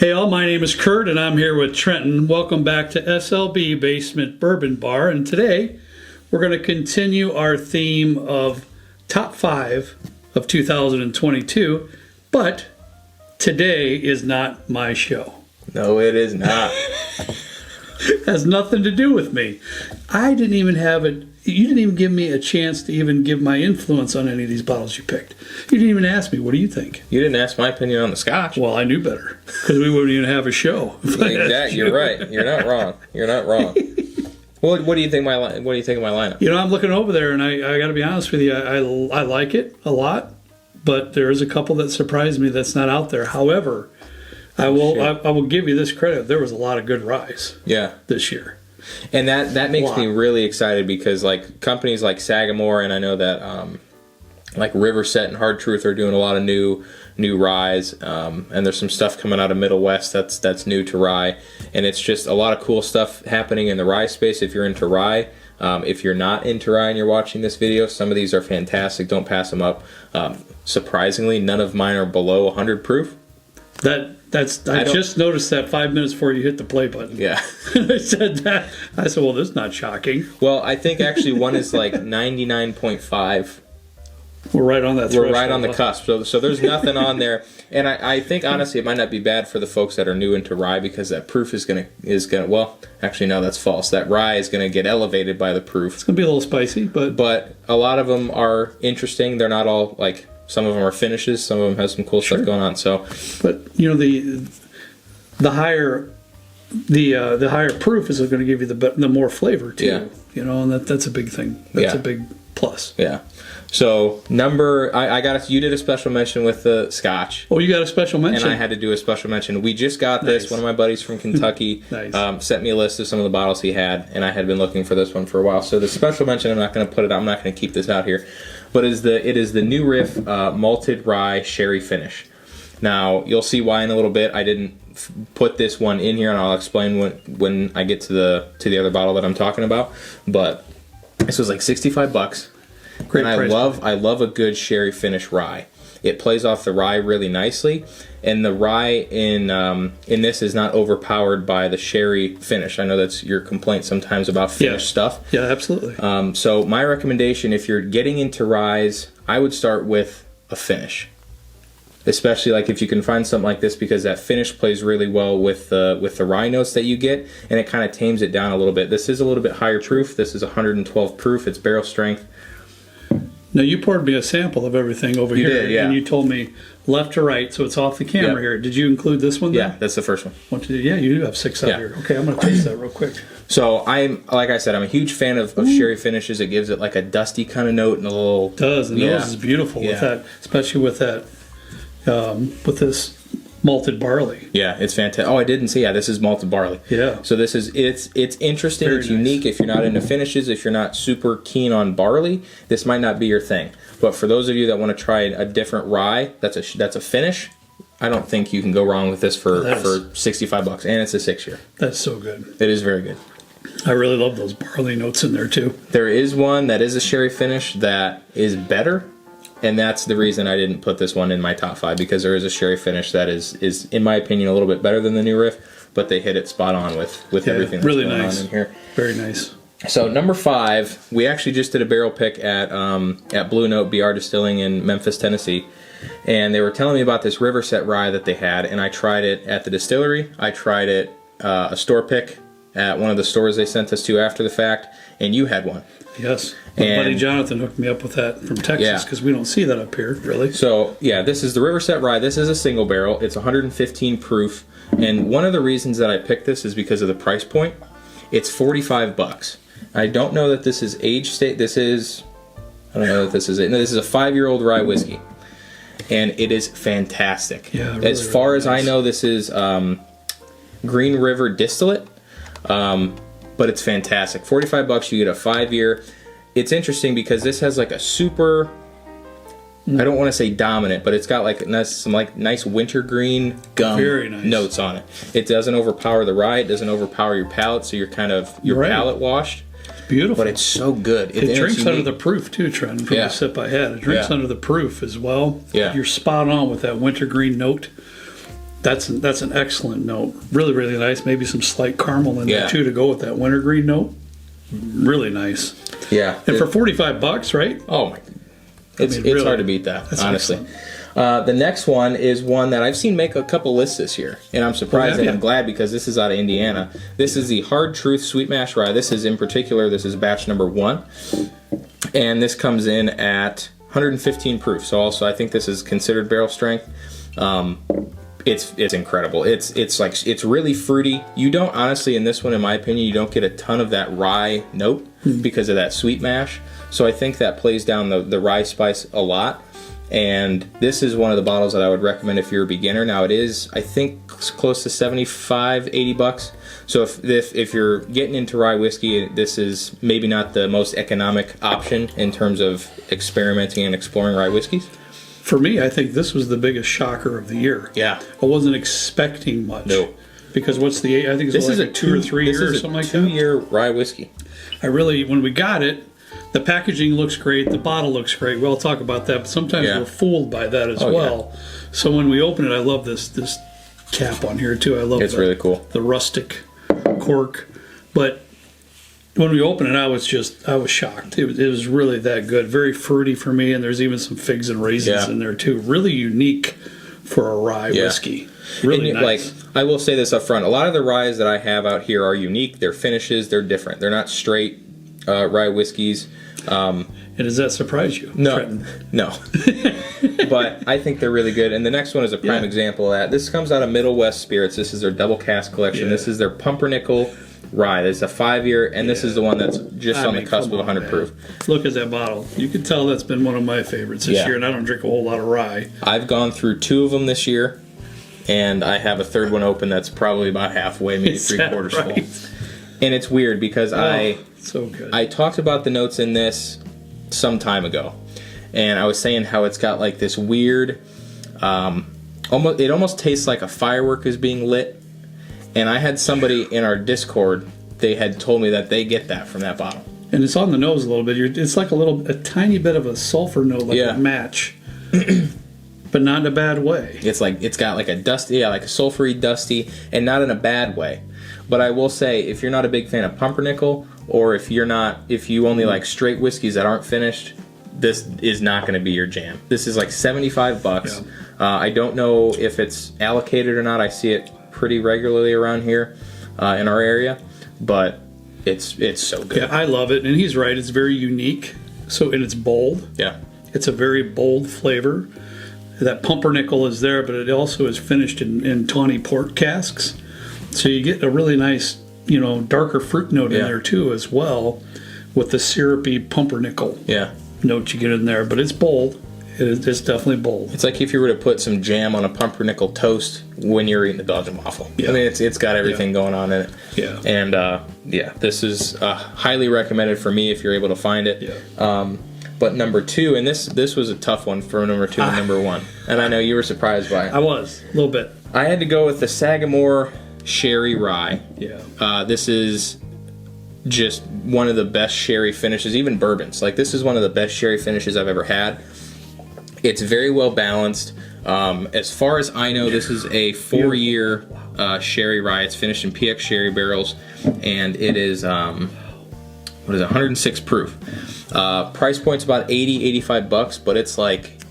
Hey all, my name is Kurt and I'm here with Trenton. Welcome back to SLB Basement Bourbon Bar, and today we're going to continue our theme of top 5 of 2022, but today is not my show. No, it is not. It has nothing to do with me. I didn't even have it. You didn't even give me a chance to even give my influence on any of these bottles you picked. You didn't even ask me, what do you think? You didn't ask my opinion on the scotch. Well, I knew better, because we wouldn't even have a show. Exactly. You're right. You're not wrong. You're not wrong. What do you think of my lineup? You know, I'm looking over there, and I got to be honest with you, I like it a lot, but there is a couple that surprised me that's not out there. However, I will give you this credit. There was a lot of good ryes this year. And that makes me really excited, because like companies like Sagamore, and I know that like Riverset and Hard Truth are doing a lot of new ryes, and there's some stuff coming out of Middle West that's new to rye, and it's just a lot of cool stuff happening in the rye space. If you're into rye, if you're not into rye and you're watching this video, some of these are fantastic. Don't pass them up. Surprisingly, none of mine are below 100 proof. I just noticed that 5 minutes before you hit the play button. Yeah. I said that. I said, well, that's not shocking. Well, I think actually one is like 99.5. We're right on that threshold. We're right on the cusp. So there's nothing on there. And I think, honestly, it might not be bad for the folks that are new into rye, because that proof is gonna well, actually, no, that's false. That rye is going to get elevated by the proof. It's going to be a little spicy, but a lot of them are interesting. They're not all like... Some of them are finishes. Some of them have some cool stuff going on. So, but you know, the higher proof is going to give you the more flavor too. Yeah. You know, and that's a big thing. That's a big plus. Yeah. So I got you did a special mention with the scotch. Oh, you got a special mention, and I had to do a special mention. We just got this. Nice. One of my buddies from Kentucky sent me a list of some of the bottles he had, and I had been looking for this one for a while. So the special mention, I'm not going to put it. I'm not going to keep this out here. But it is the New Riff malted rye sherry finish. Now you'll see why in a little bit. I didn't put this one in here, and I'll explain when I get to the other bottle that I'm talking about. But this was like $65. Great price. I love a good sherry finish rye. It plays off the rye really nicely, and the rye in this is not overpowered by the sherry finish. I know that's your complaint sometimes about finished stuff. Yeah, absolutely. So my recommendation, if you're getting into ryes, I would start with a finish, especially like if you can find something like this, because that finish plays really well with the rye notes that you get, and it kind of tames it down a little bit. This is a little bit higher proof. This is 112 proof. It's barrel strength. Now, you poured me a sample of everything over here, did, yeah. And you told me left to right, so it's off the camera here. Did you include this one then? Yeah, that's the first one. Yeah, you do have 6 out here. Okay, I'm going to taste that real quick. So, like I said, I'm a huge fan of sherry finishes. It gives it like a dusty kind of note and a little... It does, and nose is beautiful with that, especially with that, with this malted barley. Yeah, it's fantastic. Oh, I didn't see. Yeah, this is malted barley. Yeah. So this is it's interesting. Very it's unique. If you're not into finishes, if you're not super keen on barley, this might not be your thing. But for those of you that want to try a different rye, that's a finish. I don't think you can go wrong with this for $65, and it's a 6-year. That's so good. It is very good. I really love those barley notes in there too. There is one that is a sherry finish that is better. And that's the reason I didn't put this one in my top 5, because there is a sherry finish that is in my opinion, a little bit better than the New Riff, but they hit it spot on with everything that's really going nice. on in here. Very nice. So number 5, we actually just did a barrel pick at Blue Note BR Distilling in Memphis, Tennessee, and they were telling me about this Riverset rye that they had, and I tried it at the distillery. I tried it a store pick at one of the stores they sent us to after the fact, and you had one. Yes. My buddy Jonathan hooked me up with that from Texas, because we don't see that up here, really. So, yeah, this is the Riverset Rye. This is a single barrel. It's 115 proof. And one of the reasons that I picked this is because of the price point. It's $45. I don't know that this is age state. I don't know that this is it. No, this is a 5-year-old rye whiskey. And it is fantastic. Yeah, really, as far as nice. I know, this is Green River distillate. But it's fantastic. $45, you get a 5-year. It's interesting because this has like a super, I don't want to say dominant, but it's got like some like nice wintergreen gum notes on it. It doesn't overpower the rye. It doesn't overpower your palate, so you're kind of palate washed. It's beautiful. But it's so good. It drinks under the proof too, Trent, from the sip I had. It drinks under the proof as well. Yeah. You're spot on with that wintergreen note. That's an excellent note. Really, really nice. Maybe some slight caramel in there too to go with that wintergreen note. Really nice. Yeah. And for $45, right? Oh my! It's really hard to beat that, honestly. The next one is one that I've seen make a couple lists this year, and I'm surprised and I'm glad because this is out of Indiana. This is the Hard Truth Sweet Mash Rye. This is batch number 1, and this comes in at 115 proof. So also, I think this is considered barrel strength. It's incredible. It's really fruity. You don't, honestly, in this one, in my opinion, you don't get a ton of that rye note because of that sweet mash. So I think that plays down the rye spice a lot. And this is one of the bottles that I would recommend if you're a beginner. Now it is, I think, close to $75-$80. So if you're getting into rye whiskey, this is maybe not the most economic option in terms of experimenting and exploring rye whiskeys. For me, I think this was the biggest shocker of the year. Yeah. I wasn't expecting much. No. Because I think it's like a 2 or 3 year or something like that. This is a 2-year rye whiskey. When we got it, the packaging looks great, the bottle looks great. We'll talk about that, but sometimes we're fooled by that as well. Yeah. So when we open it, I love this cap on here too. I love it's really cool. The rustic cork. But when we opened it, I was shocked. It was really that good. Very fruity for me, and there's even some figs and raisins in there too. Really unique for a rye whiskey. Really nice. Like, I will say this up front. A lot of the ryes that I have out here are unique. Their finishes, they're different. They're not straight rye whiskeys. And does that surprise you? No. But I think they're really good. And the next one is a prime example of that. This comes out of Middle West Spirits. This is their double cask collection. This is their Pumpernickel Rye. It's a 5-year, and this is the one that's just on the cusp of 100 proof. Look at that bottle. You can tell that's been one of my favorites this year, and I don't drink a whole lot of rye. I've gone through 2 of them this year, and I have a third one open that's probably about halfway, maybe 3/4 full. And it's weird because so good. I talked about the notes in this some time ago, and I was saying how it's got like this weird, it almost tastes like a firework is being lit. And I had somebody in our Discord, they had told me that they get that from that bottle. And it's on the nose a little bit. It's like a tiny bit of a sulfur note, like a match, but not in a bad way. It's got like a dusty, like a sulfury dusty, and not in a bad way. But I will say, if you're not a big fan of pumpernickel, or if you only like straight whiskeys that aren't finished, this is not going to be your jam. This is like $75. Yeah. I don't know if it's allocated or not. I see it pretty regularly around here in our area, but it's so good. Yeah, I love it, and he's right. It's very unique. And it's bold. Yeah, it's a very bold flavor. That pumpernickel is there, but it also is finished in tawny port casks. So you get a really nice, darker fruit note in there too, as well, with the syrupy pumpernickel note you get in there. But it's bold. It's definitely bold. It's like if you were to put some jam on a pumpernickel toast when you're eating the Belgian waffle. Yeah. I mean, it's got everything going on in it. Yeah. And this is highly recommended for me if you're able to find it. Yeah. But number 2, and this was a tough one for number 2 and number 1, and I know you were surprised by it. I was a little bit. I had to go with the Sagamore Sherry Rye. Yeah. This is just one of the best sherry finishes, even bourbons. Like, this is one of the best sherry finishes I've ever had. It's very well balanced. As far as I know, this is a 4-year sherry rye. It's finished in PX sherry barrels, and it is 106 proof. Price point's about $80-$85, but it's like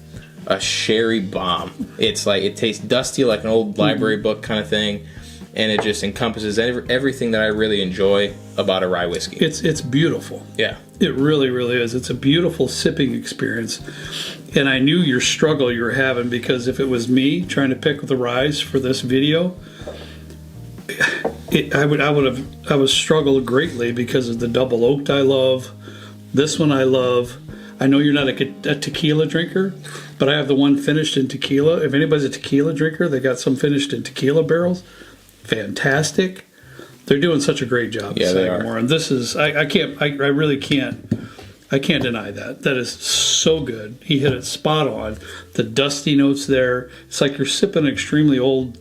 a sherry bomb. It's like, it tastes dusty like an old library book kind of thing, and it just encompasses everything that I really enjoy about a rye whiskey. It's beautiful. Yeah. It really, really is. It's a beautiful sipping experience. And I knew your struggle you were having, because if it was me trying to pick the ryes for this video, I would struggle greatly because of the double oaked I love. This one I love. I know you're not a tequila drinker, but I have the one finished in tequila. If anybody's a tequila drinker, they got some finished in tequila barrels. Fantastic. They're doing such a great job. Yeah, they are. And this is, I really can't deny that. That is so good. He hit it spot on. The dusty notes there. It's like you're sipping an extremely old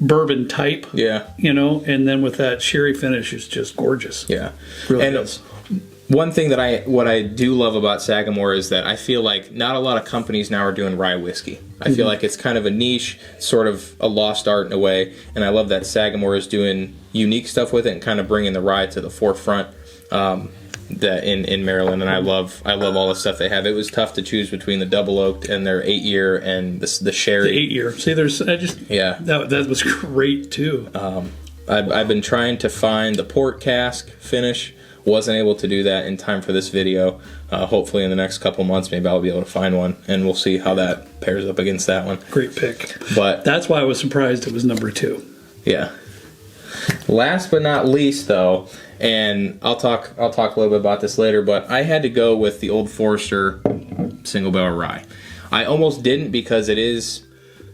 bourbon type. Yeah. And then with that sherry finish, it's just gorgeous. Yeah. Really and is. One thing that what I do love about Sagamore is that I feel like not a lot of companies now are doing rye whiskey. I feel like it's kind of a niche, sort of a lost art in a way, and I love that Sagamore is doing unique stuff with it and kind of bringing the rye to the forefront. That in Maryland, and I love all the stuff they have. It was tough to choose between the double oaked and their 8-year and the sherry. The 8-year. See, that was great too. I've been trying to find the port cask finish. Wasn't able to do that in time for this video. Hopefully in the next couple months, maybe I'll be able to find one, and we'll see how that pairs up against that one. Great pick. But that's why I was surprised it was number 2. Yeah. Last but not least, though, and I'll talk a little bit about this later, but I had to go with the Old Forester Single Barrel Rye. I almost didn't because it is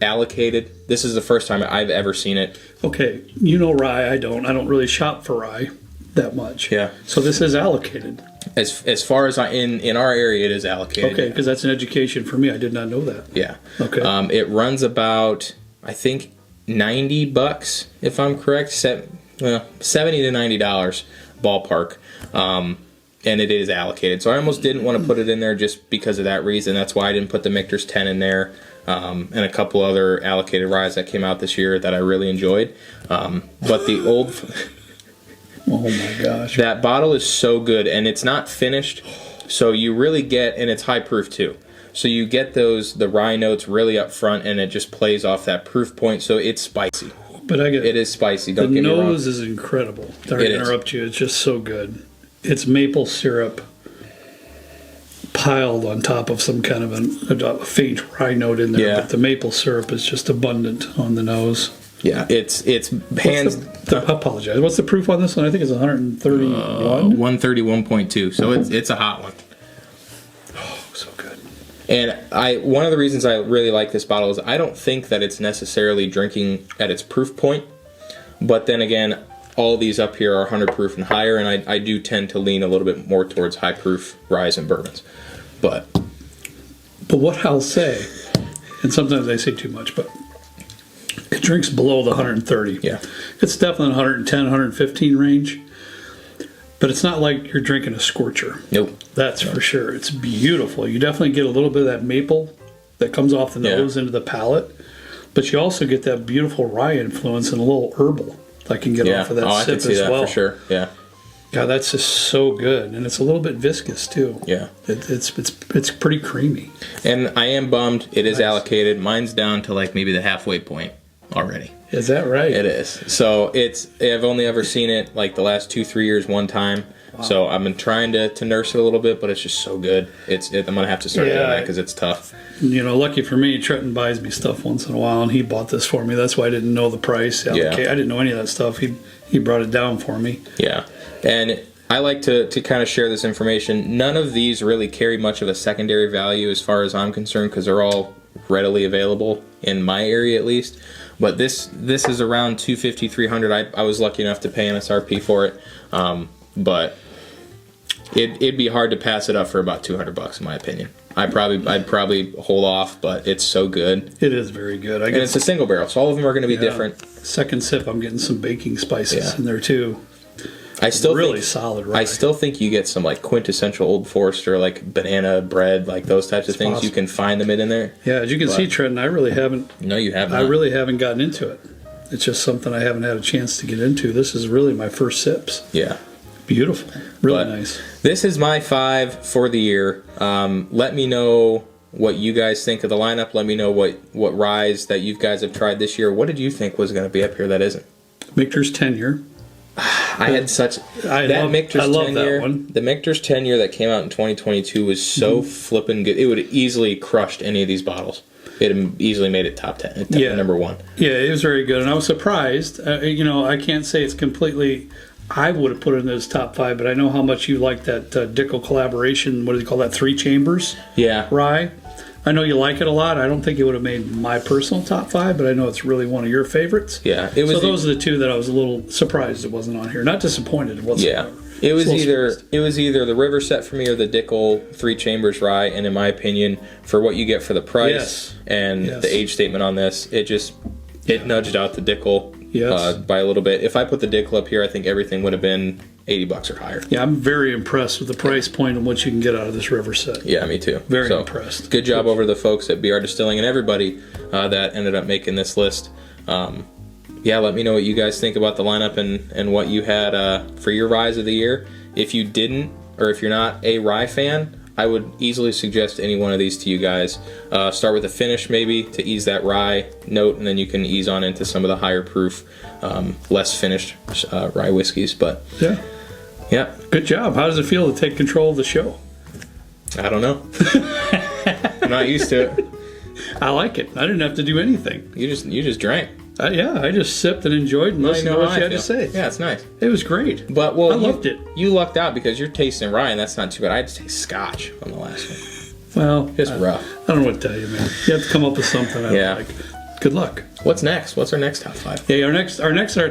allocated. This is the first time I've ever seen it. Okay, you know rye. I don't really shop for rye that much. Yeah. So this is allocated. As far as in our area, it is allocated. Okay, because that's an education for me. I did not know that. Yeah. Okay. It runs about, I think, $90, if I'm correct. $70 to $90 ballpark. And it is allocated. So I almost didn't want to put it in there just because of that reason. That's why I didn't put the Michter's 10 in there. And a couple other allocated ryes that came out this year that I really enjoyed. But the old... Oh my gosh. That bottle is so good, and it's not finished. So you really get... And it's high proof, too. So you get the rye notes really up front, and it just plays off that proof point. So it's spicy. But it is spicy. Don't get me wrong. The nose is incredible. Sorry to interrupt you. It's just so good. It's maple syrup piled on top of some kind of a faint rye note in there. Yeah. But the maple syrup is just abundant on the nose. Yeah, it's hands. I apologize. What's the proof on this one? I think it's 131. 131.2. So it's a hot one. Oh, so good. And one of the reasons I really like this bottle is I don't think that it's necessarily drinking at its proof point, but then again, all these up here are 100 proof and higher, and I do tend to lean a little bit more towards high proof ryes and bourbons. But what I'll say, and sometimes I say too much, but it drinks below the 130. Yeah, it's definitely 110, 115 range. But it's not like you're drinking a scorcher. Nope. That's for sure. It's beautiful. You definitely get a little bit of that maple that comes off the nose into the palate. But you also get that beautiful rye influence and a little herbal that I can get off of that sip I can see as that well. For sure. Yeah. God, that's just so good. And it's a little bit viscous too. Yeah. It's pretty creamy. And I am bummed. It is allocated. Mine's down to like maybe the halfway point already. Is that right? It is. So I've only ever seen it like the last 2-3 years one time. Wow. So I've been trying to nurse it a little bit, but it's just so good. I'm going to have to start doing that because it's tough. You know, lucky for me, Trenton buys me stuff once in a while, and he bought this for me. That's why I didn't know the price. I didn't know any of that stuff. He brought it down for me. Yeah. And I like to kind of share this information. None of these really carry much of a secondary value as far as I'm concerned because they're all readily available in my area at least. But this is around $250, $300. I was lucky enough to pay MSRP for it, but it'd be hard to pass it up for about $200 in my opinion. I'd probably hold off, but it's so good. It is very good. And it's a single barrel, so all of them are going to be different. Second sip, I'm getting some baking spices in there too. I still really solid rye. I still think you get some like quintessential Old Forester, like banana bread, like those types of things. Possible. You can find them in there. Yeah, as you can see, Trenton, I really haven't. No, you haven't. I really haven't gotten into it. It's just something I haven't had a chance to get into. This is really my first sips. Yeah, beautiful, really nice. This is my 5 for the year. Let me know what you guys think of the lineup. Let me know what ryes that you guys have tried this year. What did you think was going to be up here that isn't? Michter's 10-year. I had such I love that one. The Michter's 10-year that came out in 2022 was so flippin' good. It would have easily crushed any of these bottles. It easily made it top 10, number 1. Yeah, it was very good, and I was surprised. I can't say it's completely. I would have put it in those top 5, but I know how much you like that Dickel collaboration. What do they call that? 3 Chambers. Yeah. Rye. I know you like it a lot. I don't think it would have made my personal top 5, but I know it's really one of your favorites. Yeah, it was. So those are the 2 that I was a little surprised it wasn't on here. Not disappointed whatsoever. Yeah, it was either the River Set for me or the Dickel 3 Chambers Rye, and in my opinion, for what you get for the price and the age statement on this, it nudged out the Dickel by a little bit. If I put the Dickel up here, I think everything would have been $80 or higher. Yeah, I'm very impressed with the price point and what you can get out of this river set. Yeah, me too. Very impressed. Good job over the folks at BR Distilling and everybody that ended up making this list. Yeah, let me know what you guys think about the lineup and what you had for your ryes of the year. If you didn't, or if you're not a rye fan, I would easily suggest any one of these to you guys. Start with a finish maybe to ease that rye note, and then you can ease on into some of the higher proof, less finished rye whiskeys. But yeah. Good job. How does it feel to take control of the show? I don't know. I'm not used to it. I like it. I didn't have to do anything. You just drank. Yeah, I just sipped and enjoyed and listened to what you had to say. Yeah, it's nice. It was great. But I loved it. You lucked out because you're tasting rye, and that's not too bad. I had to taste scotch on the last one. Well, it's rough. I don't know what to tell you, man. You have to come up with something I like. Good luck. What's next? What's our next top 5? Yeah, our next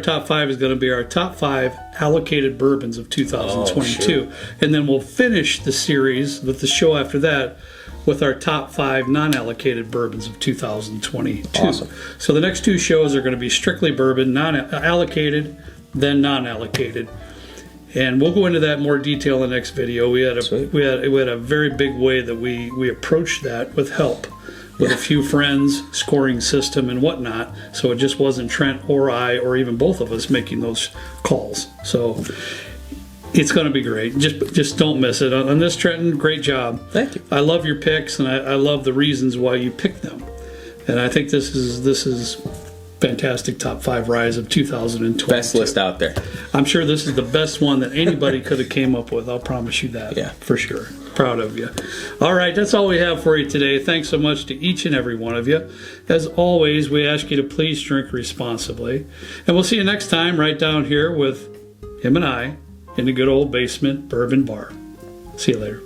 top 5 is going to be our top 5 allocated bourbons of 2022, and then we'll finish the series with the show after that with our top 5 non-allocated bourbons of 2022. Awesome. So the next 2 shows are going to be strictly bourbon, non-allocated, then non-allocated. And we'll go into that in more detail in the next video. We had a very big way that we approached that with help with a few friends, scoring system and whatnot. So it just wasn't Trent or I or even both of us making those calls. So it's going to be great. Just don't miss it. On this, Trenton, great job. Thank you. I love your picks, and I love the reasons why you picked them. And I think this is fantastic top 5 ryes of 2022. Best list out there. I'm sure this is the best one that anybody could have came up with. I'll promise you that. Yeah. For sure. Proud of you. All right, that's all we have for you today. Thanks so much to each and every one of you. As always, we ask you to please drink responsibly. And we'll see you next time right down here with him and I in the good old basement bourbon bar. See you later.